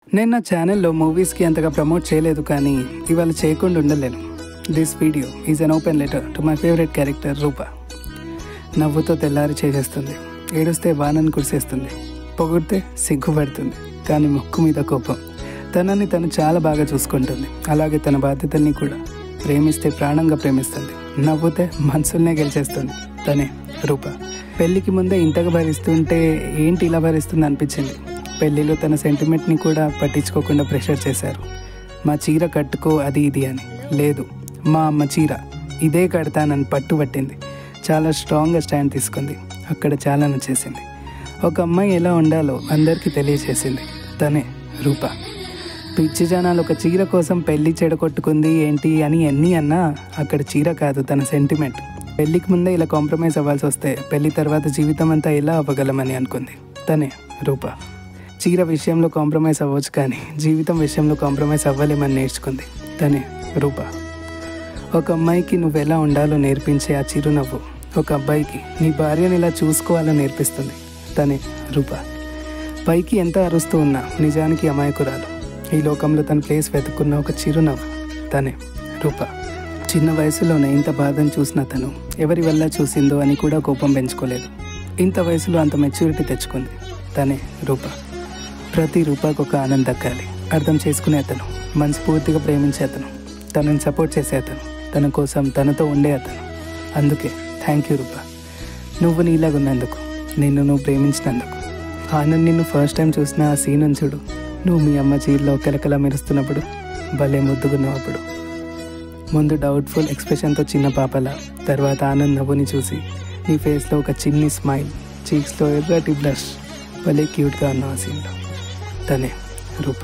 నేను నా ఛానల్లో మూవీస్కి అంతగా ప్రమోట్ చేయలేదు, కానీ ఇవాళ చేయకుండా ఉండలేను. This video is an open letter to my favourite character Roopa. నవ్వుతో తెల్లారి చేసేస్తుంది, ఏడుస్తే వానని కురిసేస్తుంది, పొగిడితే సిగ్గుపడుతుంది, కానీ ముక్కు మీద కోపం. తనని తను చాలా బాగా చూసుకుంటుంది, అలాగే తన బాధ్యతల్ని కూడా. ప్రేమిస్తే ప్రాణంగా ప్రేమిస్తుంది, నవ్వుతే మనసుల్నే గెలిచేస్తుంది. తనే రూప. పెళ్ళికి ముందే ఇంతగా భరిస్తుంటే ఏంటి ఇలా భరిస్తుంది అనిపించింది. పెళ్ళిలో తన సెంటిమెంట్ని కూడా పట్టించుకోకుండా ప్రెషర్ చేశారు. మా చీర కట్టుకో అది ఇది అని. లేదు, మా అమ్మ చీర ఇదే కడతానని పట్టుబట్టింది. చాలా స్ట్రాంగ్గా స్టాండ్ తీసుకుంది. అక్కడ చాలా నచ్చేసింది. ఒక అమ్మాయి ఎలా ఉండాలో అందరికీ తెలియచేసింది. తనే రూప. పిచ్చి జనాలు ఒక చీర కోసం పెళ్ళి చెడగొట్టుకుంది ఏంటి అని ఎన్ని అన్నా అక్కడ చీర కాదు, తన సెంటిమెంట్. పెళ్ళికి ముందే ఇలా కాంప్రమైజ్ అవ్వాల్సి వస్తే పెళ్ళి తర్వాత జీవితం అంతా ఎలా అవ్వగలమని అనుకుంది. తనే రూప. చీర విషయంలో కాంప్రమైజ్ అవ్వచ్చు, కానీ జీవితం విషయంలో కాంప్రమైజ్ అవ్వలేమని నేర్చుకుంది. తనే రూప. ఒక అమ్మాయికి నువ్వు ఎలా ఉండాలో నేర్పించే ఆ చిరునవ్వు ఒక అబ్బాయికి నీ భార్యను ఇలా చూసుకోవాలని నేర్పిస్తుంది. తనే రూప. పైకి ఎంత అరుస్తూ ఉన్నా నిజానికి అమాయకురాలు. ఈ లోకంలో తన ప్లేస్ వెతుక్కున్న ఒక చిరునవ్వు. తనే రూప. చిన్న వయసులోనే ఇంత బాధను చూసిన తను ఎవరి వల్ల చూసిందో అని కూడా కోపం పెంచుకోలేదు. ఇంత వయసులో అంత మెచ్యూరిటీ తెచ్చుకుంది. తనే రూప. ప్రతి రూపాకు ఒక ఆనందం దక్కాలి. అర్థం చేసుకునే అతను, మనస్ఫూర్తిగా ప్రేమించే అతను, తనని సపోర్ట్ చేసే అతను, తన కోసం తనతో ఉండే అతను. అందుకే థ్యాంక్ యూ రూప. నువ్వు నీలాగున్నందుకు, నువ్వు ప్రేమించినందుకు. ఆనంద్ నిన్ను ఫస్ట్ టైం చూసిన ఆ సీన్ చూడు. నువ్వు మీ అమ్మ చీరలో కెలకలా మెరుస్తున్నప్పుడు, భలే ముద్దుగున్నావు. అప్పుడు ముందు డౌట్ఫుల్ ఎక్స్ప్రెషన్తో చిన్న పాపలా, తర్వాత ఆనంద్ నవ్వుని చూసి నీ ఫేస్లో ఒక చిన్ని స్మైల్, చీక్స్లో ఎర్రటి బ్లష్, భలే క్యూట్గా ఉన్నావు ఆ సీన్లో. తనే రూప.